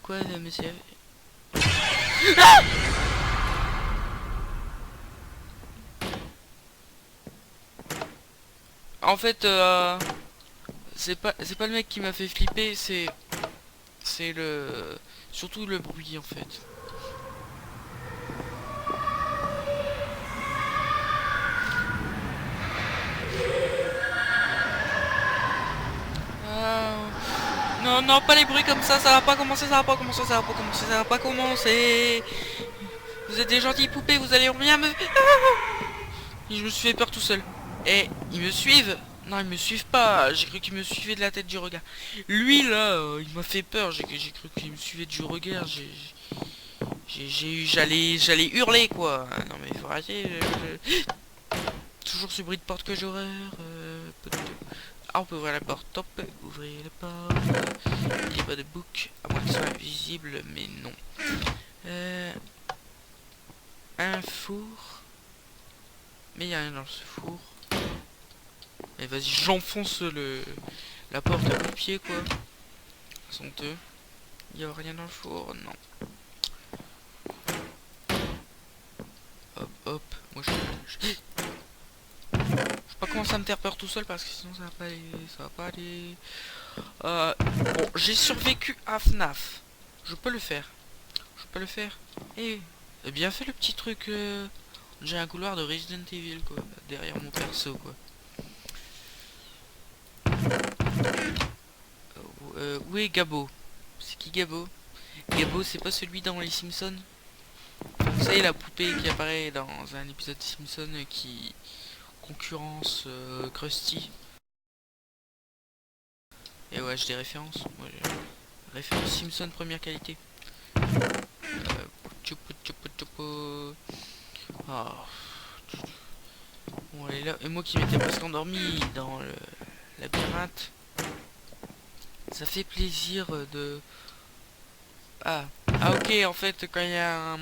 Quoi, monsieur? En fait, c'est pas le mec qui m'a fait flipper, c'est le surtout le bruit en fait. Ah, non, non, pas les bruits comme ça va pas commencer, ça va pas commencer, ça va pas commencer, ça va pas commencer. Vous êtes des gentilles poupées, vous allez bien me... Et je me suis fait peur tout seul. Et ils me suivent. Non, ils me suivent pas. J'ai cru qu'ils me suivaient de la tête du regard. Lui, là, il m'a fait peur. J'ai cru qu'il me suivait du regard. J'allais hurler, quoi. Non, mais faut arrêter. Toujours ce bruit de porte que j'ai horreur. Ah, on peut ouvrir la porte. Top. Ouvrez la porte. Il n'y a pas de bouc. À moins que ce soit invisible, mais non. Un four. Mais il n'y a rien dans ce four. Et vas-y, j'enfonce la porte à coups de pied, quoi. Honteux. Il y a rien dans le four, non. Hop, hop. Moi, je sais pas comment ça me faire peur tout seul parce que sinon ça va pas aller. Ça va pas aller. Bon, j'ai survécu à FNAF. Je peux le faire. Je peux le faire. Eh, bien fait le petit truc. J'ai un couloir de Resident Evil, quoi. Derrière mon perso, quoi. Où est Gabo? C'est qui Gabo? Gabo, c'est pas celui dans les Simpsons? Vous savez, la poupée qui apparaît dans un épisode de Simpsons qui concurrence Krusty. Et ouais, j'ai des références. Moi, référence Simpson première qualité. Tchoupo, tchoupo, tchoupo. Oh. Bon, elle est là. Et moi qui m'étais presque endormi dans le labyrinthe. Ça fait plaisir de... Ah. Ah ok, en fait, quand il y a un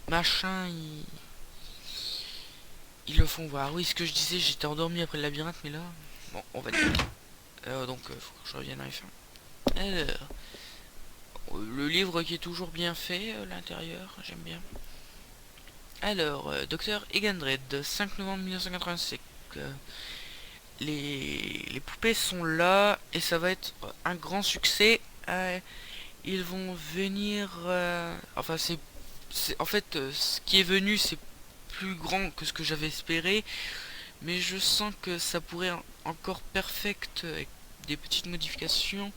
machin, ils le font voir. Oui, ce que je disais, j'étais endormi après le labyrinthe, mais là... Bon, on va dire. Donc, faut que je revienne à la fin. Alors, le livre qui est toujours bien fait, l'intérieur, j'aime bien. Alors, Docteur Egandred, 5 novembre 1985. Les poupées sont là et ça va être un grand succès. Ils vont venir... enfin, en fait, ce qui est venu, c'est plus grand que ce que j'avais espéré. Mais je sens que ça pourrait encore perfect avec des petites modifications.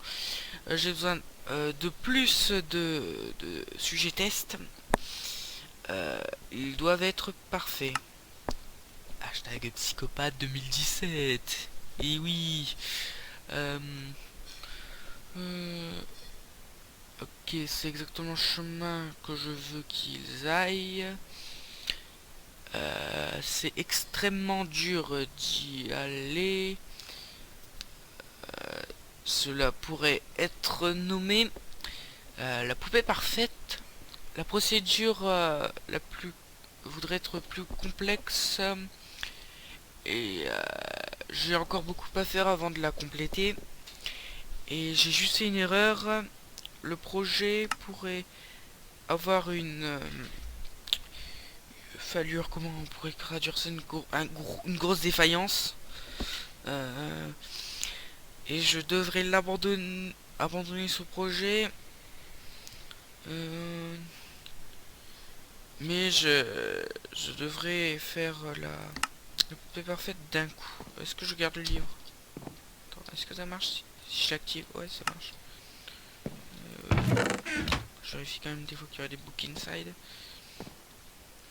J'ai besoin de plus de sujets tests. Ils doivent être parfaits. Hashtag psychopathe 2017. Et oui. Euh, euh, ok, c'est exactement le chemin que je veux qu'ils aillent. C'est extrêmement dur d'y aller. Cela pourrait être nommé la poupée parfaite. La procédure la plus voudrait être plus complexe et j'ai encore beaucoup à faire avant de la compléter. Et j'ai juste fait une erreur. Le projet pourrait avoir une fallure, comment on pourrait traduire ça, une grosse défaillance. Euh, et je devrais abandonner ce projet. Euh, mais je devrais faire la poupée parfaite d'un coup. Est-ce que je garde le livre? Attends, est-ce que ça marche si je l'active? Ouais, ça marche. Je vérifie quand même des fois qu'il y aurait des books inside.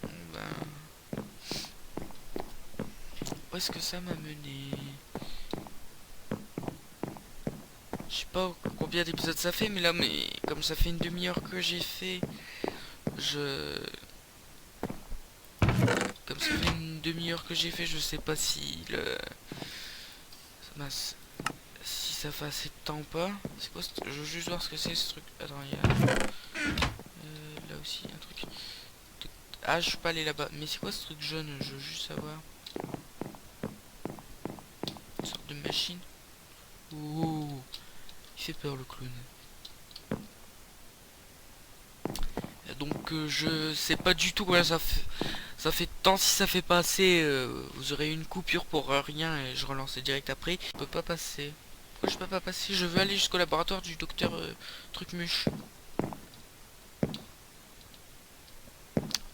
Bon, ben... Où est-ce que ça m'a mené? Je sais pas combien d'épisodes ça fait, mais là, comme ça fait une demi-heure que j'ai fait, je... Comme ça fait une demi-heure que j'ai fait, je sais pas si si ça fait assez de temps ou pas. C'est quoi je veux juste voir ce que c'est ce truc. Attends, il y a... là aussi, un truc. Ah, je suis pas allé là-bas. Mais c'est quoi ce truc jaune? Je veux juste savoir. Une sorte de machine. Ouh, il fait peur le clown. donc je sais pas du tout combien ça fait tant. Si ça fait pas assez, vous aurez une coupure pour rien et je relance direct après. Je peux pas passer. Pourquoi je peux pas passer? Je veux aller jusqu'au laboratoire du docteur Trucmuche.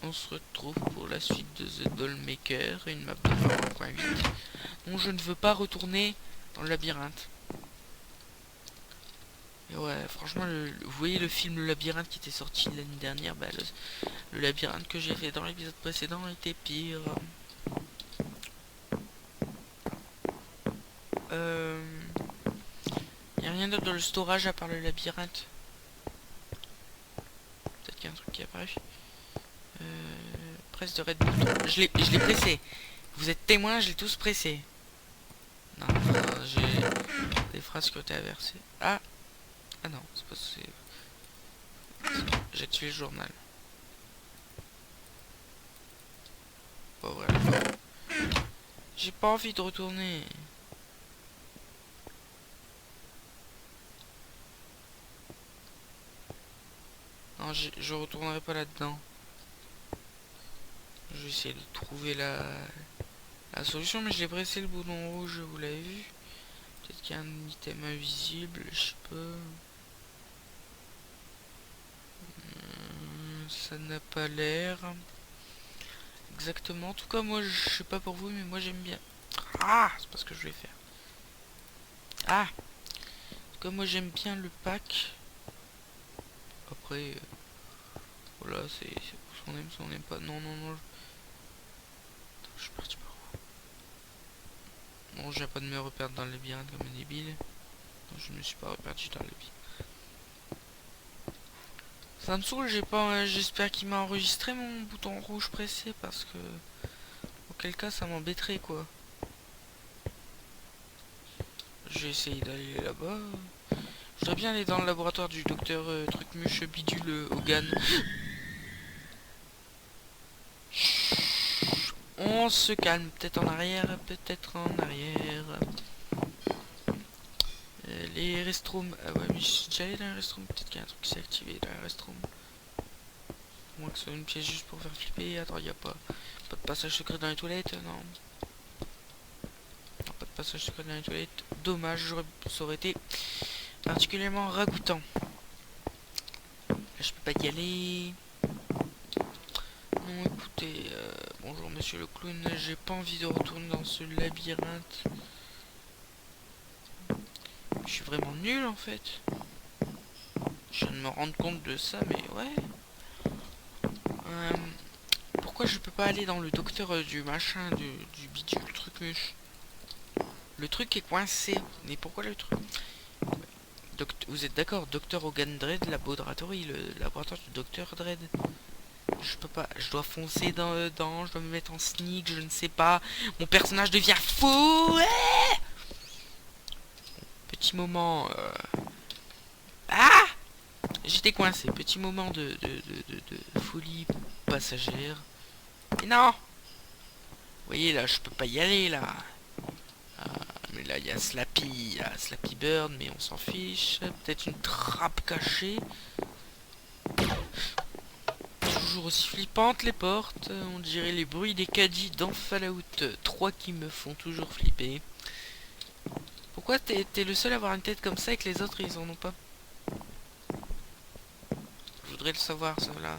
On se retrouve pour la suite de The Dollmaker, une map de 1.8. Donc je ne veux pas retourner dans le labyrinthe. Et ouais, franchement, vous voyez le film Le Labyrinthe qui était sorti l'année dernière, bah, le labyrinthe que j'ai fait dans l'épisode précédent était pire. Y a rien d'autre dans le storage à part le labyrinthe. Peut-être qu'il y a un truc qui apparaît. Presse de Red Button. Je l'ai pressé. Vous êtes témoins, je l'ai tous pressé. Non, j'ai des phrases qui ont été inversées. Ah! Ah non, c'est pas possible. J'ai tué le journal. Bon, voilà. J'ai pas envie de retourner. Non, je retournerai pas là-dedans. Je vais essayer de trouver la solution, mais j'ai pressé le bouton rouge, vous l'avez vu. Peut-être qu'il y a un item invisible, je sais pas. Ça n'a pas l'air. Exactement. En tout cas, moi, je sais pas pour vous, mais moi, j'aime bien. Ah, c'est pas ce que je vais faire. Ah. En tout cas, moi, j'aime bien le pack. Après, voilà, c'est pour ce qu'on aime, si on n'aime pas. Non, non, non. Attends, je suis parti par où? Non, j'ai pas de me reperdre dans le labyrinthe comme un débile. Non, je ne me suis pas reperdu dans le labyrinthe. Ça me saoule, j'ai pas. J'espère qu'il m'a enregistré mon bouton rouge pressé parce que. Auquel cas, ça m'embêterait quoi. Je vais essayer d'aller là-bas. Je voudrais bien aller dans le laboratoire du docteur Trucmuche Bidule Hogan. On se calme, peut-être en arrière, peut-être en arrière. Les restrooms. Ah ouais, mais je suis déjà allé dans les restrooms. Peut-être qu'il y a un truc qui s'est activé dans les restrooms. Moins que ce soit une pièce juste pour faire flipper. Attends, il y a pas de passage secret dans les toilettes, non. Non, pas de passage secret dans les toilettes. Dommage, ça aurait été particulièrement ragoûtant. Là, je peux pas y aller. Non, écoutez, bonjour monsieur le clown, j'ai pas envie de retourner dans ce labyrinthe. Je suis vraiment nul en fait. Je viens de me rendre compte de ça, mais ouais. Pourquoi je peux pas aller dans le docteur du machin, du bidule Trucmuche? Le truc est coincé. Mais pourquoi le truc? Vous êtes d'accord, Docteur Hogan Dread, laboratoire, le laboratoire du Docteur Dread. Je peux pas, je dois foncer dedans, je dois me mettre en sneak, je ne sais pas. Mon personnage devient fou. Ouais, petit moment. Ah, j'étais coincé. Petit moment de folie passagère. Et non. Vous voyez là, je peux pas y aller là. Mais là, il y a Slappy Bird, mais on s'en fiche. Peut-être une trappe cachée. Toujours aussi flippantes les portes. On dirait les bruits des caddies dans Fallout 3 qui me font toujours flipper. Pourquoi t'es le seul à avoir une tête comme ça et que les autres ils en ont pas? Je voudrais le savoir ça là.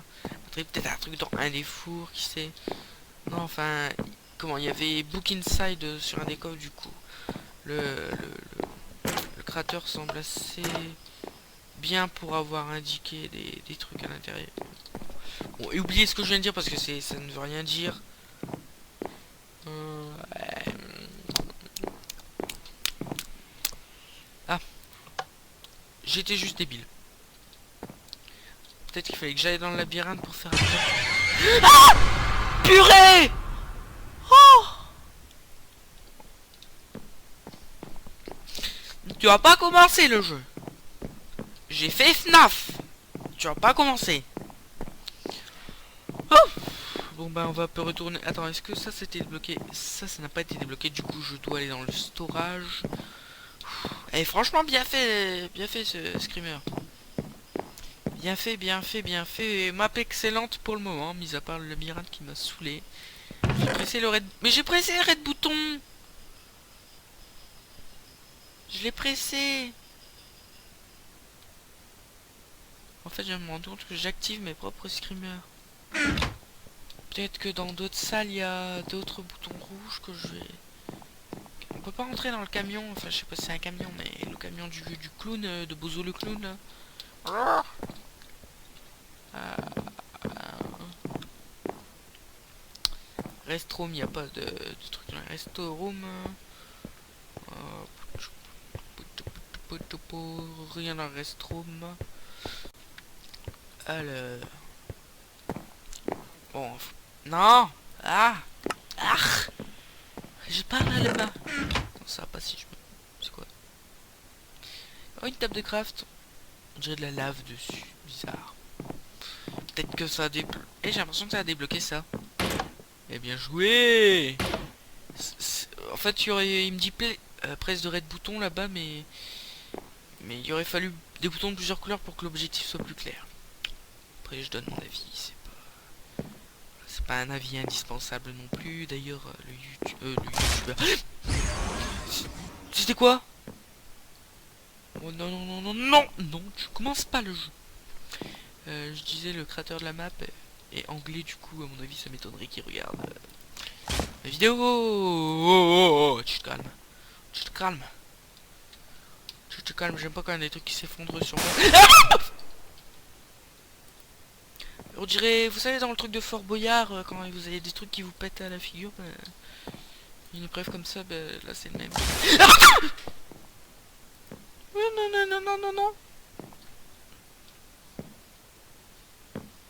Peut-être un truc dans un des fours, qui sait. Non, enfin, comment, il y avait Book Inside sur un des coffres du coup. Le créateur semble assez bien pour avoir indiqué des trucs à l'intérieur. Bon, et oubliez ce que je viens de dire parce que ça ne veut rien dire. Ah, j'étais juste débile. Peut-être qu'il fallait que j'aille dans le labyrinthe pour faire un... Ah, purée. Oh, tu vas pas commencer le jeu. J'ai fait FNAF. Tu vas pas commencer. Oh. Bon bah on va peu retourner. Attends, est-ce que ça c'était débloqué? Ça n'a pas été débloqué, du coup je dois aller dans le storage. Et franchement bien fait ce screamer. Bien fait, bien fait, bien fait. Map excellente pour le moment, mis à part le labyrinthe qui m'a saoulé. J'ai pressé le red... Mais j'ai pressé le red bouton. Je l'ai pressé. En fait, je me rends compte que j'active mes propres screamers. Peut-être que dans d'autres salles, il y a d'autres boutons rouges que je vais... On peut pas rentrer dans le camion. Enfin, je sais pas si c'est un camion, mais le camion du clown, de Bozo le clown, là. Restroom, il n'y a pas de truc dans le resto-room. Rien dans le restroom. Alors... Bon... Non. Ah. Ah. Je parle à la main. Non, ça va pas si je me... C'est quoi? Oh, une table de craft. On dirait de la lave dessus. Bizarre. Peut-être que ça a débloqué... Eh, j'ai l'impression que ça a débloqué ça. Eh bien joué. En fait, il me dit presse de red bouton là-bas, mais il aurait fallu des boutons de plusieurs couleurs pour que l'objectif soit plus clair. Après, je donne mon avis. C'est pas un avis indispensable non plus. D'ailleurs, le youtubeur... C'était quoi? Oh non, non, non, non, non, non, tu commences pas le jeu. Je disais, le créateur de la map est anglais, du coup, à mon avis, ça m'étonnerait qu'il regarde la vidéo. Oh, tu te calmes. Tu te calmes. Tu te calmes, j'aime pas quand il y a des trucs qui s'effondrent sur moi. On dirait, vous savez, dans le truc de Fort Boyard, quand vous avez des trucs qui vous pètent à la figure, une épreuve comme ça, là c'est le même. Non, non, non, non, non, non.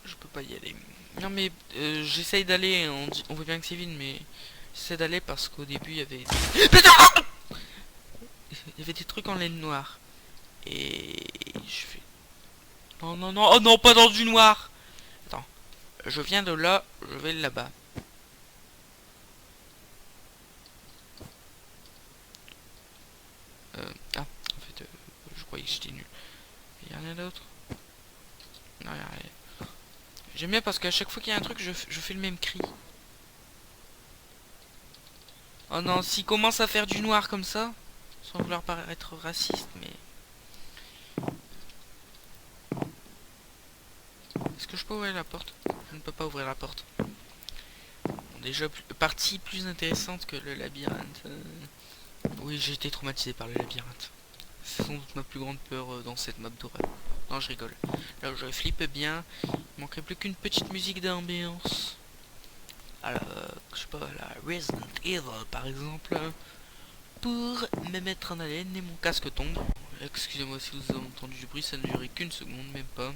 Je peux pas y aller. Non mais j'essaye d'aller, on voit bien que c'est vide, mais j'essaie d'aller parce qu'au début il y avait... Il y avait des trucs en laine noire. Et je fais... Non, non, non, oh non, pas dans du noir. Attends, je viens de là, je vais là-bas. Ah, en fait, je croyais que j'étais nul. Il y a rien d'autre? Non, il y a rien. J'aime bien parce qu'à chaque fois qu'il y a un truc, je fais le même cri. Oh non, s'il commence à faire du noir comme ça, sans vouloir paraître raciste, mais... Est-ce que je peux ouvrir la porte? Je ne peux pas ouvrir la porte. Bon, déjà, partie plus intéressante que le labyrinthe. Oui, j'ai été traumatisé par le labyrinthe. C'est sans doute ma plus grande peur dans cette map d'horreur. Non, je rigole. Là, je flippe bien. Il manquerait plus qu'une petite musique d'ambiance. Alors, je sais pas, la Resident Evil par exemple. Pour me mettre en haleine et mon casque tombe. Excusez-moi si vous avez entendu du bruit, ça ne durait qu'une seconde, même pas.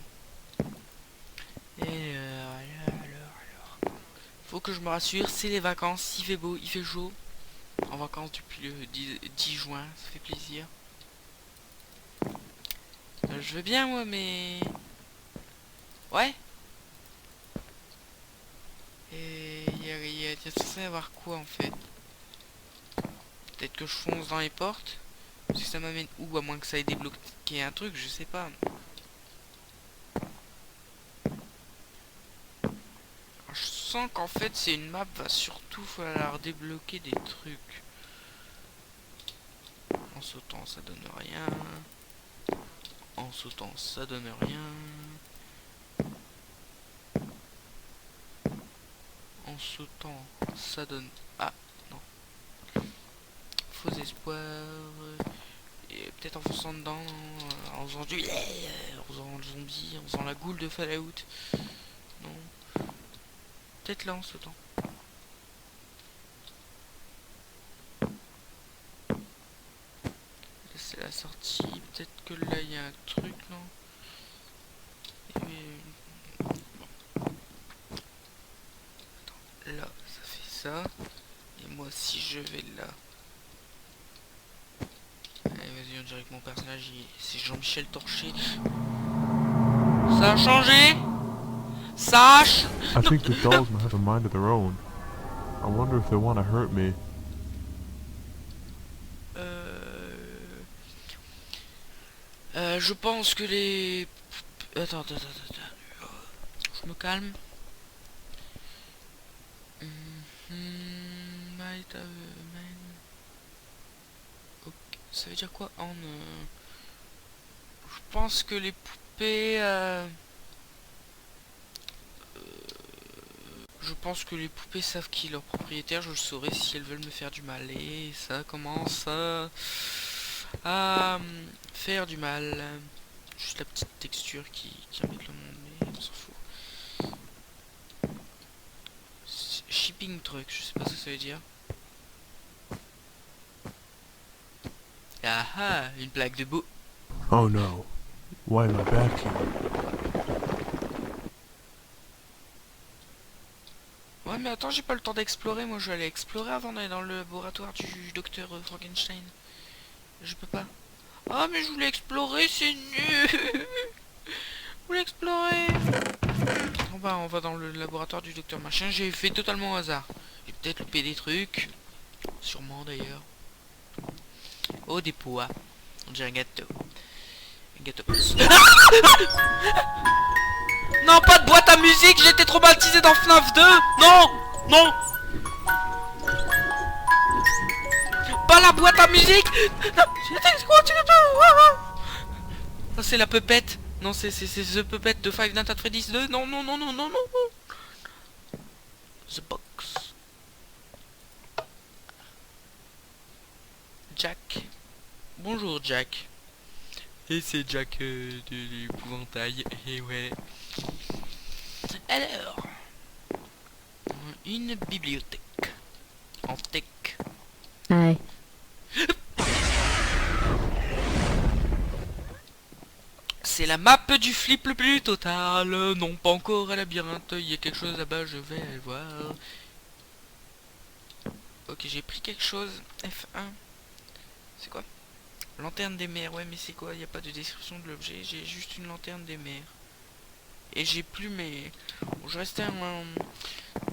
Et alors. Faut que je me rassure, c'est les vacances, il fait beau, il fait chaud. En vacances depuis le 10 juin, ça fait plaisir. Je veux bien moi, mais... Ouais. Et il y a censé avoir quoi en fait? Peut-être que je fonce dans les portes. Parce que ça m'amène où? À moins que ça ait débloqué un truc, je sais pas. Alors, je sens qu'en fait c'est une map, va surtout falloir débloquer des trucs. En sautant ça donne rien. En sautant ça donne rien. En sautant ça donne... Ah non. Faux espoir. Et peut-être en fonçant dedans, en faisant du... En faisant le zombie, en faisant la goule de Fallout. Non. Peut-être là en sautant. C'est la sortie. Peut-être que là il y a un truc, non? Mais... Attends, là ça fait ça. Et moi si je vais là... Allez vas-y, on dirait que mon personnage c'est Jean-Michel Torché. Ça a changé. Ça a I think the dolls might have a mind of their own. I wonder if they want to hurt me. Je pense que les... Attends. Je me calme. Might have man. Ok, ça veut dire quoi en je pense que les poupées je pense que les poupées savent qui est leur propriétaire. Je le saurai si elles veulent me faire du mal. Et ça commence à faire du mal. Juste la petite texture qui embête le monde, mais on s'en fout. Shipping truck, je sais pas ce que ça veut dire. Ah ah, une plaque de beau. Oh no. Why am I back here? Ouais mais attends, j'ai pas le temps d'explorer. Moi je vais aller explorer avant d'aller dans le laboratoire du docteur Frankenstein. Je peux pas. Ah mais je voulais explorer, c'est nul. Je voulais explorer. Bon bah on va dans le laboratoire du docteur machin. J'ai fait totalement au hasard. J'ai peut-être loupé des trucs. Sûrement d'ailleurs. Oh des pois. On dirait un gâteau. Un gâteau. Non, pas de boîte à musique, j'ai été traumatisé dans FNAF 2. Non, non. Pas la boîte à musique. Oh, c'est la pupette. Non, c'est The Puppet de Five Nights at Freddy's 2. Non. The Box. Jack. Bonjour Jack. Et c'est Jack de l'épouvantail. Et ouais. Alors. Une bibliothèque. En tech. Hi. C'est la map du flip le plus total. Non, pas encore un labyrinthe. Il y a quelque chose là-bas, je vais aller voir. Ok, j'ai pris quelque chose. F1. C'est quoi? Lanterne des mers. Ouais, mais c'est quoi? Il n'y a pas de description de l'objet. J'ai juste une lanterne des mers. Et j'ai plus mes... Bon, je restais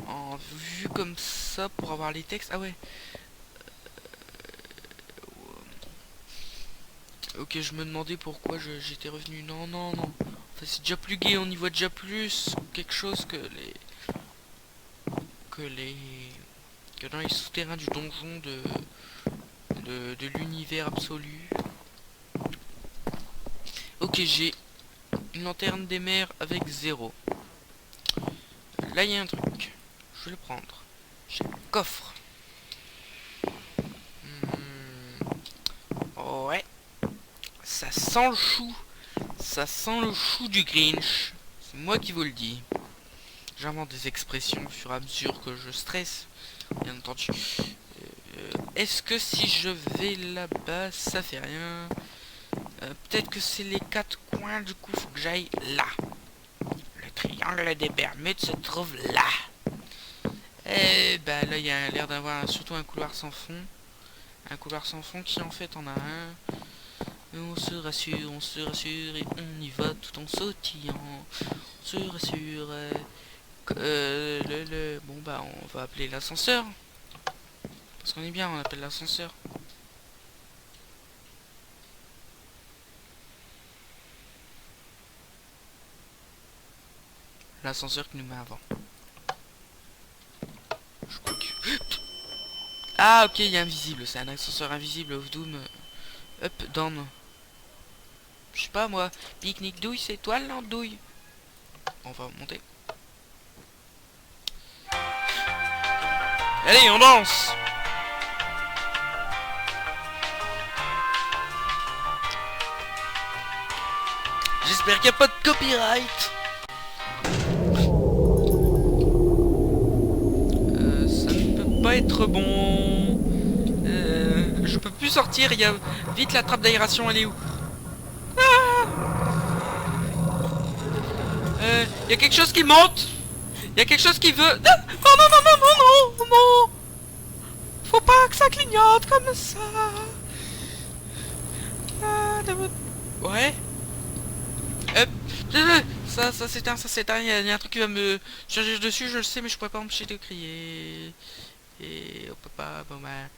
en vue comme ça pour avoir les textes. Ah ouais. Ok, je me demandais pourquoi j'étais revenu. Non. Enfin, c'est déjà plus gai, on y voit déjà plus quelque chose que dans les souterrains du donjon de l'univers absolu. Ok, j'ai une lanterne des mers avec 0. Là, il y a un truc. Je vais le prendre. J'ai un coffre. Ouais. Ça sent le chou. Ça sent le chou du Grinch. C'est moi qui vous le dis. J'invente des expressions au fur et à mesure que je stresse. Bien entendu. Est-ce que si je vais là-bas, ça fait rien? Peut-être que c'est les 4 coins, du coup, faut que j'aille là. Le triangle des Bermudes se trouve là. Et bah là, il y a l'air d'avoir surtout un couloir sans fond. Un couloir sans fond qui en fait en a un. Et on se rassure et on y va tout en sautillant. On se rassure. Bon bah on va appeler l'ascenseur. Parce qu'on est bien, on appelle l'ascenseur. L'ascenseur qui nous met avant. Je crois que... Ah ok, il est invisible, c'est un ascenseur invisible of Doom. Up, down. Je sais pas moi, pique-nique douille, c'est toi l'andouille. On va monter. Allez, on danse. J'espère qu'il n'y a pas de copyright. Ça ne peut pas être bon. Je peux plus sortir, il y a... Vite, la trappe d'aération, elle est où? Il y a quelque chose qui monte. Il y a quelque chose qui veut... Non. Faut pas que ça clignote comme ça. Ouais. Ça s'éteint, il y a un truc qui va me charger dessus, je le sais, mais je pourrais pas m'empêcher de crier. Et oh papa, bon bah...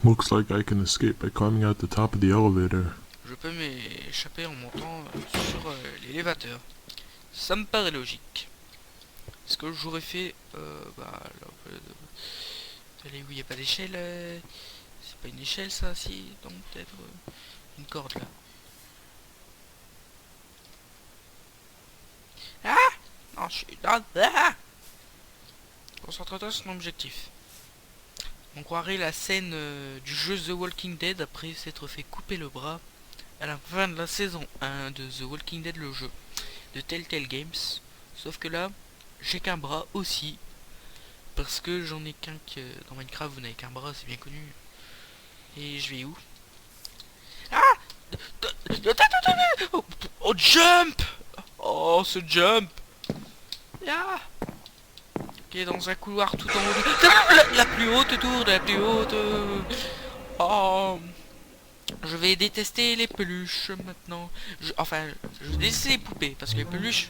Looks like I can escape by climbing out the top of the elevator. je peux m'échapper en montant sur l'élévateur. Ça me paraît logique. Est-ce que j'aurais fait... allez, oui, il n'y a pas d'échelle. C'est pas une échelle, ça, si. Donc, peut-être une corde, là. Ah non, je suis dans... Ah concentre-toi sur ton objectif. On croirait la scène du jeu The Walking Dead après s'être fait couper le bras à la fin de la saison 1 de The Walking Dead, le jeu de Telltale Games. Sauf que là, j'ai qu'un bras aussi. Parce que j'en ai qu'un que... Dans Minecraft, vous n'avez qu'un bras, c'est bien connu. Et je vais où? Ah oh, oh, jump. Oh, ce jump. Ah. Ok, dans un couloir tout en haut. La plus haute tour, la plus haute. Oh. Je vais détester les peluches maintenant. Enfin, je vais détester les poupées. Parce que les peluches...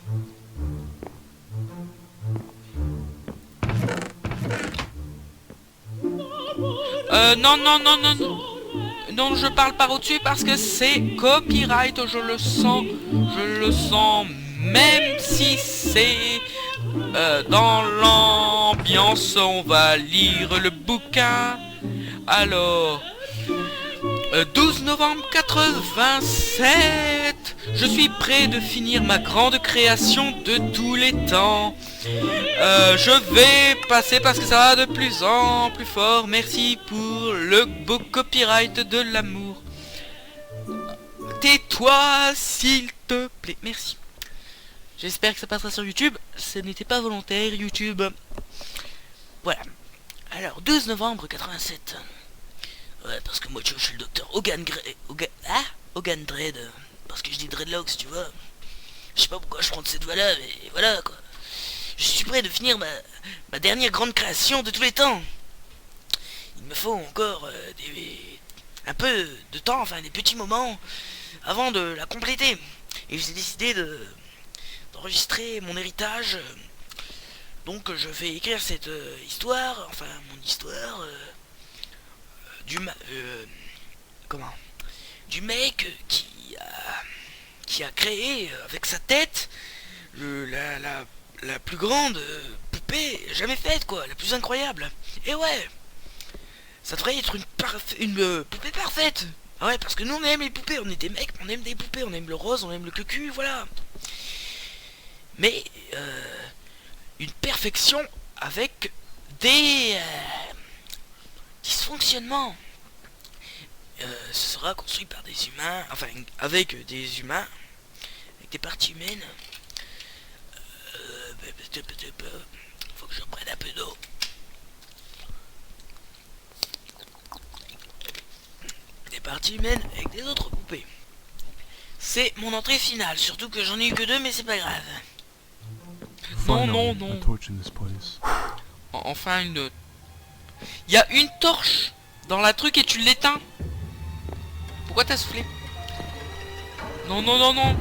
non, non, non, non, non. Non, je parle par au-dessus parce que c'est copyright, je le sens, même si c'est dans l'ambiance, on va lire le bouquin. Alors, 12 novembre 87, je suis prêt de finir ma grande création de tous les temps. Je vais passer parce que ça va de plus en plus fort. Merci pour le beau copyright de l'amour. Tais-toi s'il te plaît. Merci. J'espère que ça passera sur YouTube. Ce n'était pas volontaire YouTube. Voilà. Alors 12 novembre 87. Ouais, parce que moi je suis le docteur Hogan Dread. Parce que je dis Dreadlocks, tu vois. Je sais pas pourquoi je prends cette voix-là, mais voilà quoi. Je suis prêt de finir ma dernière grande création de tous les temps. Il me faut encore un peu de temps, enfin des petits moments, avant de la compléter. Et j'ai décidé d'enregistrer mon héritage. Donc je vais écrire cette histoire, enfin mon histoire, du mec qui a créé avec sa tête la plus grande poupée jamais faite, quoi, la plus incroyable. Et ouais, ça devrait être une poupée parfaite. Ah ouais, parce que nous on aime les poupées, on est des mecs, on aime des poupées, on aime le rose, on aime le cucu, voilà. Mais une perfection avec des dysfonctionnements. Ce sera construit par des humains, enfin avec des humains, avec des parties humaines. Faut que je prenne un peu d'eau. Des parties humaines avec des autres poupées. C'est mon entrée finale, surtout que j'en ai eu que deux, mais c'est pas grave. Non, non, non. Enfin une... Il y a une torche dans la truc et tu l'éteins. Pourquoi t'as soufflé? Non, non, non, non.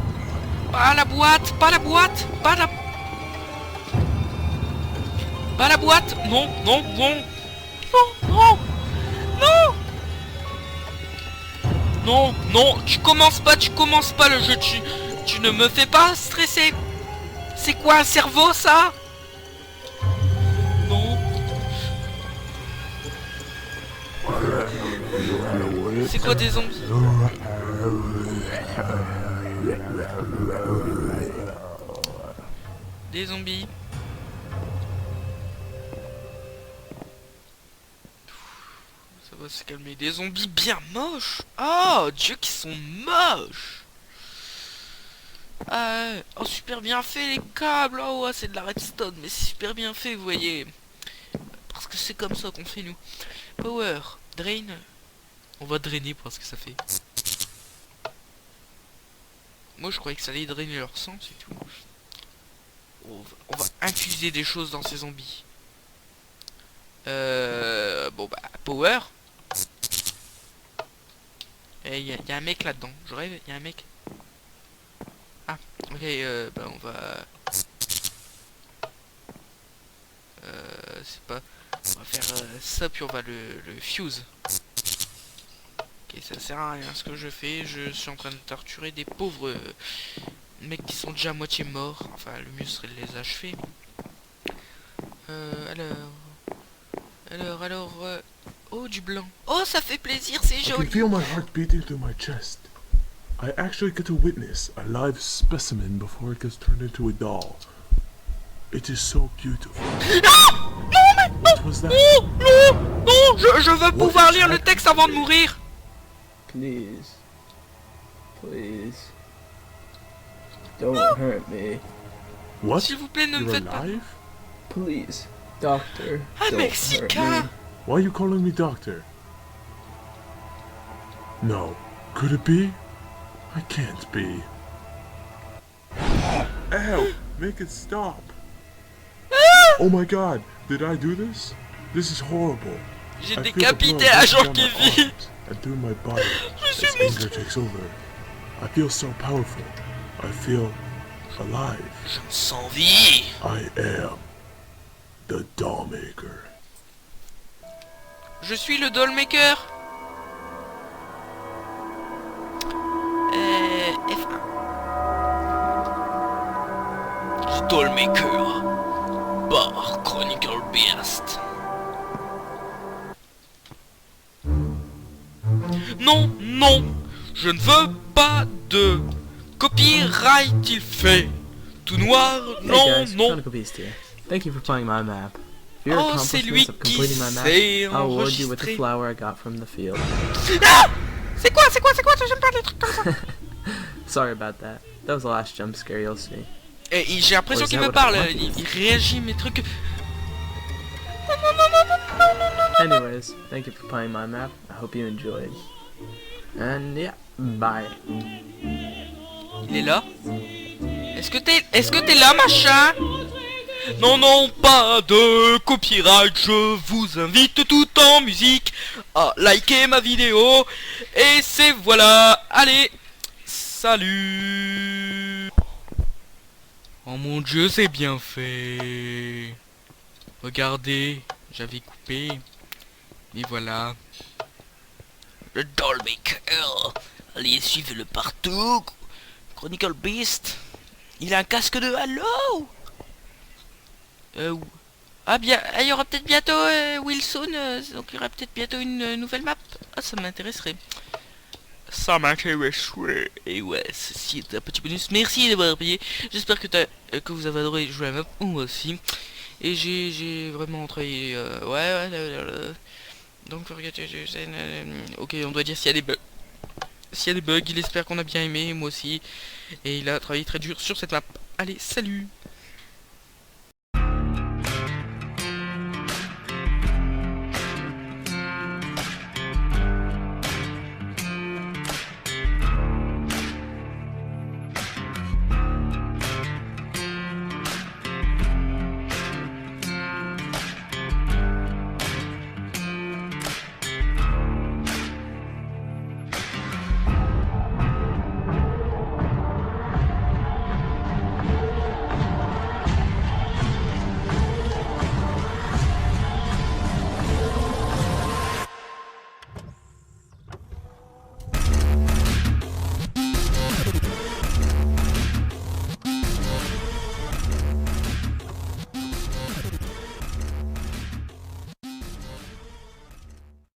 Pas la boîte, pas la boîte, pas la... Pas la boîte. Non, non, non. Non, non. Non. Non, non, tu commences pas le jeu. Tu ne me fais pas stresser. C'est quoi un cerveau, ça? Non. C'est quoi des zombies? Des zombies. Ça va se calmer. Des zombies bien moches. Oh Dieu, qui sont moches. Oh, super bien fait les câbles. Oh ouais, c'est de la redstone, mais c'est super bien fait, vous voyez. Parce que c'est comme ça qu'on fait nous. Power, drain. On va drainer pour ce que ça fait. Moi je croyais que ça allait drainer leur sang, c'est tout. On va infuser des choses dans ces zombies. Bon bah, power. Et y a un mec là-dedans. Je rêve, y a un mec. Ah, ok, bah on va... c'est pas... On va faire ça, puis on va le fuse. Ok, ça sert à rien ce que je fais. Je suis en train de torturer des pauvres mecs qui sont déjà à moitié morts. Enfin, le mieux serait de les achever. Alors... Oh, du blanc. Oh, ça fait plaisir, c'est I can joli. feel my heart beating through my chest. I actually get to witness a live specimen before it gets turned into a doll. It is so beautiful. What was that? Oh, non, non, je veux pouvoir is lire le happening? texte avant de mourir. Please. Please. Don't hurt me. What? S'il vous plaît, ne me You're faites pas. alive? Please. Doctor. Un don't Mexicain. hurt me. Why are you calling me doctor? No. Could it be? I can't be. Ow! Make it stop! Oh my god! Did I do this? This is horrible. J'ai I feel the décapité blood agent rushing down my Kevin. arms and through my body suis as anger takes over. I feel so powerful. I feel alive. Sans vie. I am the Dollmaker. Je suis le Dollmaker. F1. Le Dollmaker. Par Chronicle Beast. Non, non. Je ne veux pas de copyright, il fait tout noir. Hey Non, guys, non. Chronicle Beast here. Thank you for playing my map. For your Oh, c'est lui accomplishments of qui completing my map, s'est I'll award you with the enregistré. flower I got from the field. Ah, c'est quoi? J'aime pas les trucs comme ça. Sorry about that. That was the last jump scare you'll see. Et j'ai l'impression Oh, qu'il is me that what parle. I wanted? Il réagit mes trucs. Anyways, thank you for playing my map. I hope you enjoyed. And yeah, bye. Il est là. Est-ce que t'es là, machin? Non, non, pas de copyright. Je vous invite tout en musique à liker ma vidéo. Et c'est voilà. Allez, salut. Oh mon dieu, c'est bien fait. Regardez, j'avais coupé. Et voilà. Le Dollmaker. Allez, suivez-le partout. Chronicle Beast. Il a un casque de Halo. Ah bien, il y aura peut-être bientôt Wilson, donc il y aura peut-être bientôt une nouvelle map. Ah, ça m'intéresserait. Ça m'intéresserait. Et ouais, ceci est un petit bonus. Merci d'avoir payé. J'espère que vous avez adoré jouer à la map, ou moi aussi. Et j'ai vraiment travaillé. Donc regardez, ok, on doit dire s'il y a des bugs. S'il y a des bugs, il espère qu'on a bien aimé, moi aussi. Et il a travaillé très dur sur cette map. Allez, salut!